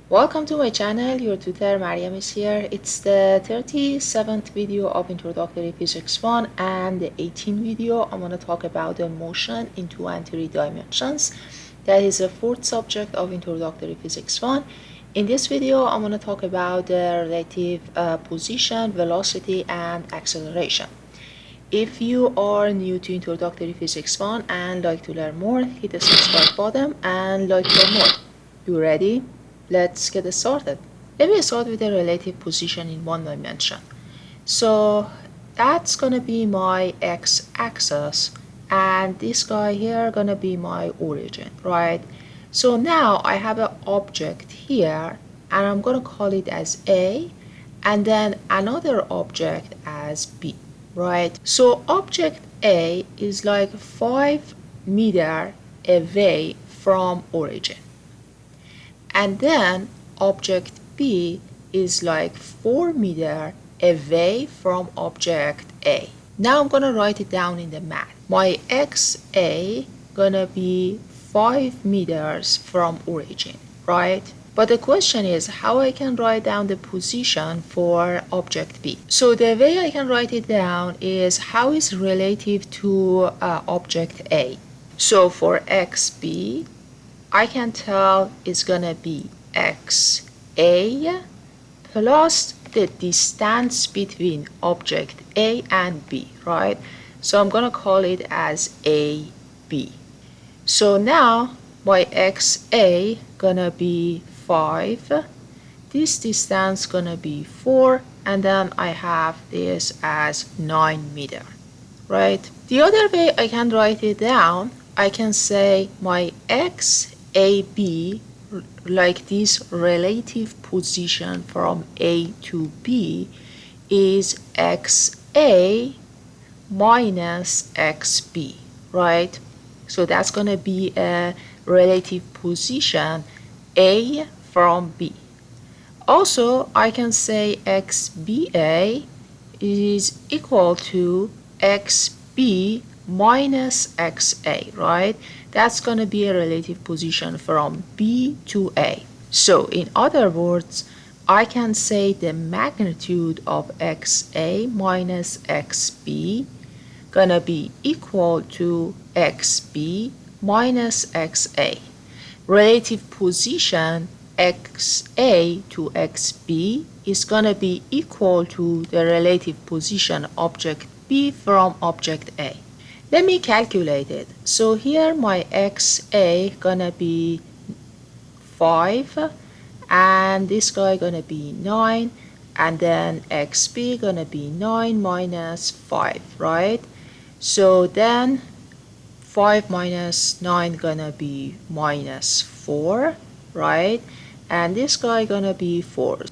Welcome to my channel. Your tutor Mariam is here. It's the 37th video of Introductory Physics 1 and the 18th video. I'm going to talk about the motion in 2 and 3 dimensions. That is the fourth subject of Introductory Physics 1. In this video, I'm going to talk about the relative position, velocity, and acceleration. If you are new to Introductory Physics 1 and like to learn more, hit the subscribe button and like to learn more. You ready? Let's get started. Let me start with the relative position in one dimension. So that's gonna be my x-axis, and this guy here gonna be my origin, right? So now I have an object here, and I'm gonna call it as A, and then another object as B, right? So object A is like 5 meters away from origin. And then object B is like 4 meters away from object A. Now I'm gonna write it down in the math. My XA gonna be 5 meters from origin, right? But the question is how I can write down the position for object B. So the way I can write it down is how is relative to object A. So for XB, I can tell it's gonna be XA plus the distance between object A and B, right? So I'm gonna call it as AB. So now my XA gonna be 5, this distance gonna be 4, and then I have this as 9 meters, right? The other way I can write it down, I can say my XAB, like this relative position from A to B, is XA minus XB, right? So that's going to be a relative position A from B. Also, I can say XBA is equal to XB minus XA, right? That's going to be a relative position from B to A. So in other words, I can say the magnitude of XA minus XB gonna be equal to XB minus XA. Relative position XA to XB is gonna be equal to the relative position object B from object A. Let me calculate it. So here my XA gonna be 5, and this guy gonna be 9, and then XB gonna be 9 minus 5, right? So then 5 minus 9 gonna be minus 4, right? And this guy gonna be 4.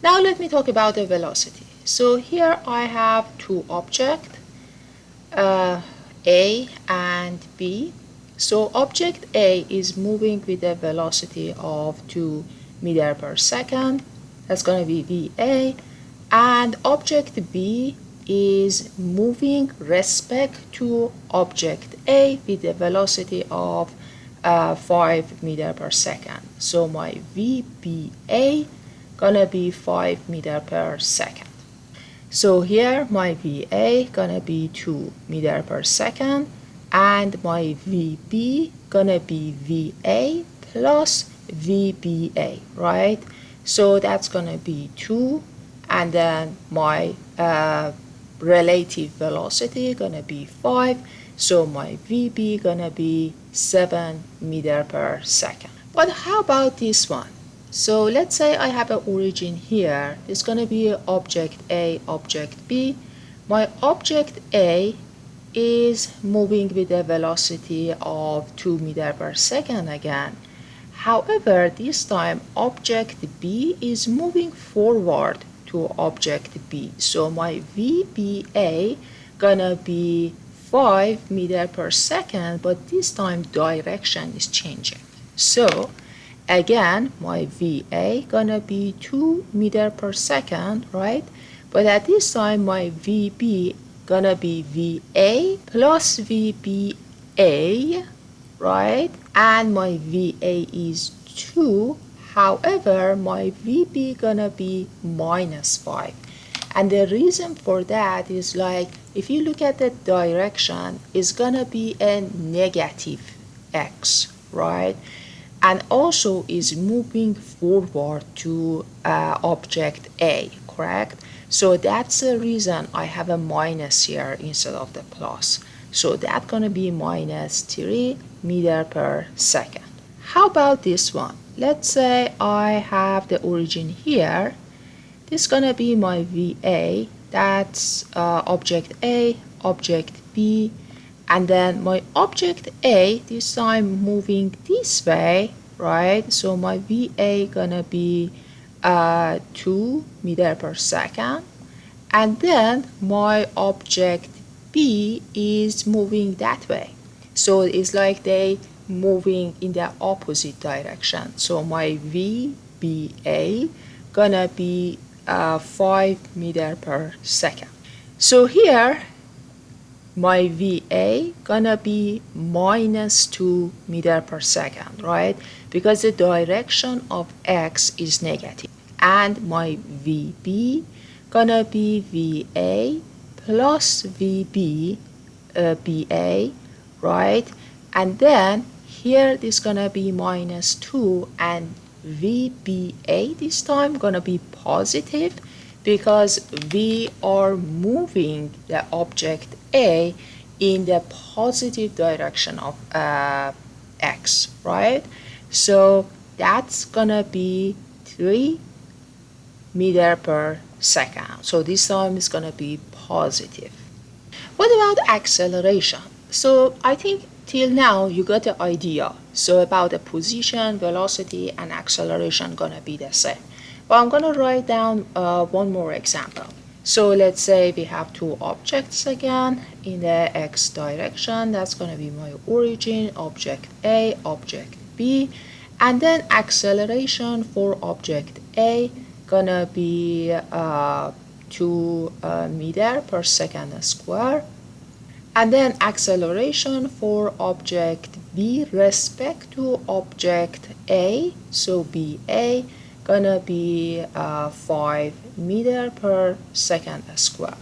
Now let me talk about the velocity. So here I have two objects, A and B. So object A is moving with a velocity of 2 meters per second. That's going to be VA. And object B is moving respect to object A with a velocity of 5 meters per second. So my VBA gonna be 5 meters per second. So here my VA gonna be 2 meters per second, and my VB gonna be VA plus VBA, right? So that's gonna be 2, and then my relative velocity gonna be 5, so my VB gonna be 7 meters per second. But how about this one? So let's say I have an origin here. It's going to be object A, object B. My object A is moving with a velocity of 2 meters per second again. However, this time object B is moving forward to object B. So my VBA gonna be 5 meters per second, but this time direction is changing. So again, my VA gonna be 2 meters per second, right? But at this time, my VB gonna be VA plus VBA, right? And my VA is 2. However, my VB gonna be -5. And the reason for that is like, if you look at the direction, it's gonna be a negative x, right? And also is moving forward to object A, correct? So that's the reason I have a minus here instead of the plus. So that's gonna be -3 meter per second. How about this one? Let's say I have the origin here. This is gonna be my VA. That's object A, object B, and then my object A this time moving this way, right? So my VA gonna be 2 meter per second, and then my object B is moving that way. So it's like they moving in the opposite direction. So my VBA gonna be 5 meter per second. So here my VA gonna be -2 meter per second, right? Because the direction of X is negative. And my VB gonna be VA plus VB BA, right? And then here this gonna be -2, and VBA this time gonna be positive because we are moving the object A in the positive direction of X, right? So that's gonna be 3 meter per second. So this time is gonna be positive. What about acceleration? So I think till now you got the idea. So about the position, velocity, and acceleration gonna be the same. But I'm gonna write down one more example. So let's say we have two objects again in the X direction. That's gonna be my origin, object A, object B, and then acceleration for object A gonna be 2 meter per second square. And then acceleration for object B respect to object A, so BA gonna be 5 meter per second square.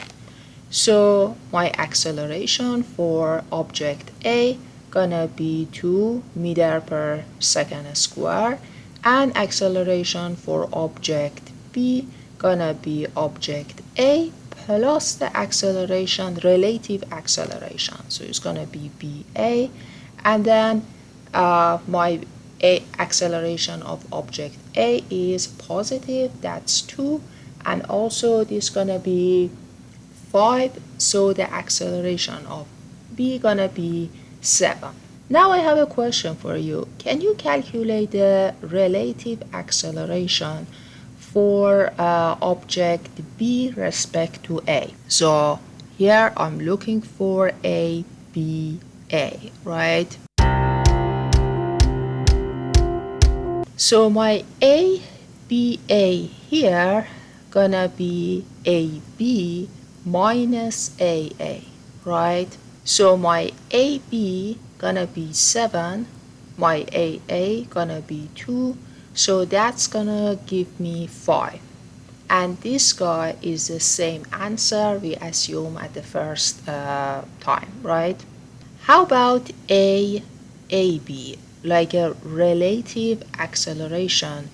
So my acceleration for object A gonna be 2 meter per second square, and acceleration for object B gonna be object A plus the acceleration, relative acceleration. So it's gonna be BA, and then my acceleration of object A is positive, that's 2, and also this gonna be 5, so the acceleration of B gonna be 7. Now I have a question for you. Can you calculate the relative acceleration for object B respect to A? So here I'm looking for A, B, A, right? So my A, B, A here gonna be AB minus AA, right? So my AB gonna be 7, my AA gonna be 2, so that's gonna give me 5. And this guy is the same answer we assume at the first time, right? How about AB, like a relative acceleration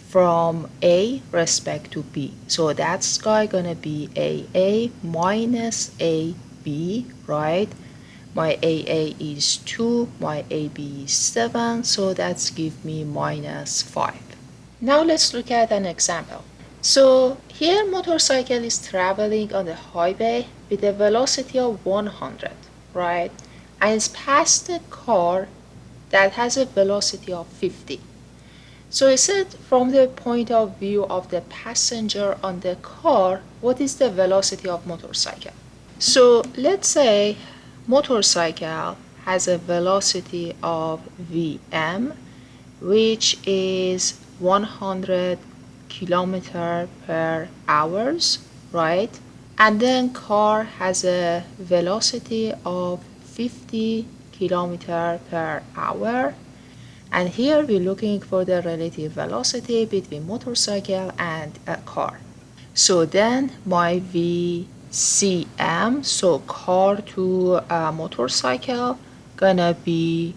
from A respect to B? So that's guy gonna be AA minus AB, right? My AA is 2, my AB is 7, so that's give me -5. Now let's look at an example. So here motorcycle is traveling on the highway with a velocity of 100, right? And it's past a car that has a velocity of 50. So I said from the point of view of the passenger on the car, what is the velocity of motorcycle? So let's say motorcycle has a velocity of Vm, which is 100 kilometer per hours, right? And then car has a velocity of 50 kilometer per hour. And here we're looking for the relative velocity between motorcycle and a car. So then my VCM, so car to motorcycle, gonna be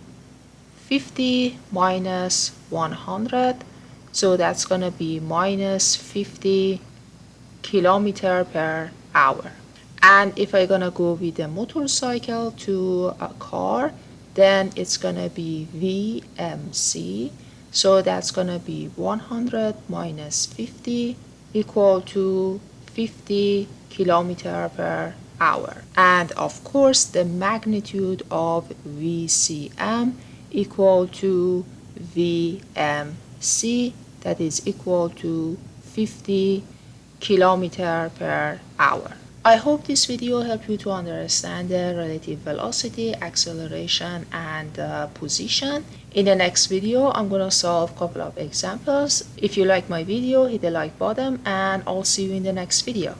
50 minus 100, so that's gonna be minus 50 kilometer per hour. And if I'm gonna go with a motorcycle to a car, then it's gonna be VMC, so that's gonna be 100 minus 50 equal to 50 kilometer per hour. And of course the magnitude of VCM equal to VMC, that is equal to 50 kilometer per hour. I hope this video helped you to understand the relative velocity, acceleration, and position. In the next video, I'm going to solve a couple of examples. If you like my video, hit the like button, and I'll see you in the next video.